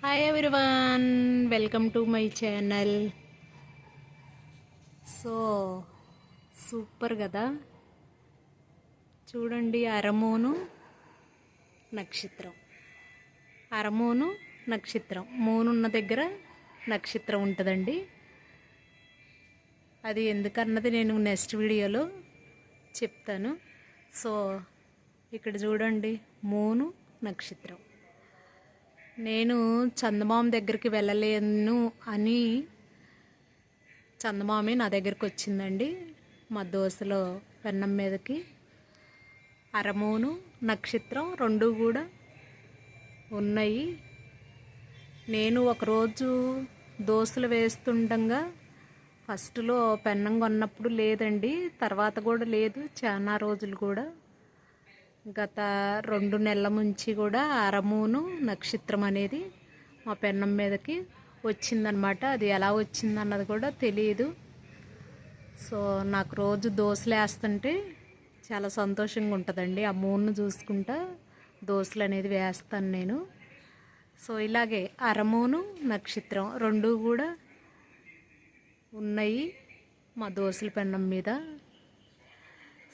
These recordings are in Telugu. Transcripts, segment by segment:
Hi everyone, welcome to my channel. So super కదా, చూడండి. అరమోను నక్షత్రం, అరమోను నక్షత్రం, మూనున్న దగ్గర నక్షత్రం ఉంటుందండి. అది ఎందుకన్నది నేను నెక్స్ట్ వీడియోలో చెప్తాను. సో ఇక్కడ చూడండి, మూను నక్షత్రం. నేను చందమామ దగ్గరికి వెళ్ళలేను అని చందమామే నా దగ్గరికి వచ్చిందండి. మా దోశలో పెన్నం మీదకి అరమోను నక్షత్రం రెండు కూడా ఉన్నాయి. నేను ఒకరోజు దోశలు వేస్తుండగా ఫస్ట్లో పెన్నం కొన్నప్పుడు లేదండి, తర్వాత కూడా లేదు. చాలా రోజులు కూడా గత 2 నెలల నుంచి కూడా అరమోను నక్షత్రం అనేది మా పెన్నం మీదకి వచ్చిందనమాట. అది ఎలా వచ్చిందన్నది కూడా తెలియదు. సో నాకు రోజు దోశలు వేస్తుంటే చాలా సంతోషంగా ఉంటుందండి. ఆ మూన్ను చూసుకుంటా దోశలు అనేది వేస్తాను నేను. సో ఇలాగే అరమోను నక్షత్రం రెండు కూడా ఉన్నాయి మా దోశల పెన్నం మీద.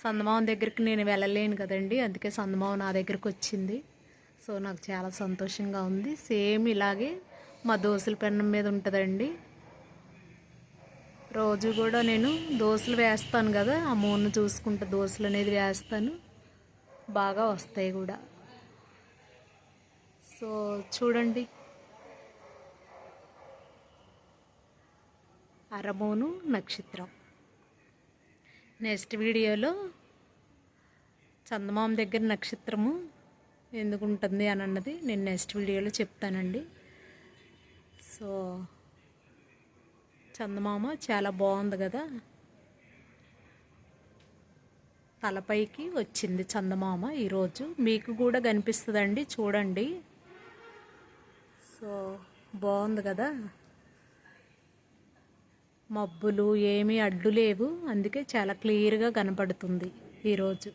చందమామ దగ్గరికి నేను వెళ్ళలేను కదండి, అందుకే చందమామ నా దగ్గరికి వచ్చింది. సో నాకు చాలా సంతోషంగా ఉంది. సేమ్ ఇలాగే మా దోశల పెన్నం మీద ఉంటుందండి. రోజు కూడా నేను దోశలు వేస్తాను కదా, ఆ మూను చూసుకుంటూ దోశలు అనేది వేస్తాను, బాగా వస్తాయి కూడా. సో చూడండి, అరమోను నక్షత్రం. నెక్స్ట్ వీడియోలో చందమామ దగ్గర నక్షత్రము ఎందుకు ఉంటుంది అని అన్నది నేను నెక్స్ట్ వీడియోలో చెప్తానండి. సో చందమామ చాలా బాగుంది కదా, తలపైకి వచ్చింది చందమామ ఈరోజు. మీకు కూడా కనిపిస్తుందండి, చూడండి. సో బాగుంది కదా, మబ్బులు ఏమీ అడ్డు లేవు, అందుకే చాలా క్లియర్గా కనపడుతుంది ఈరోజు.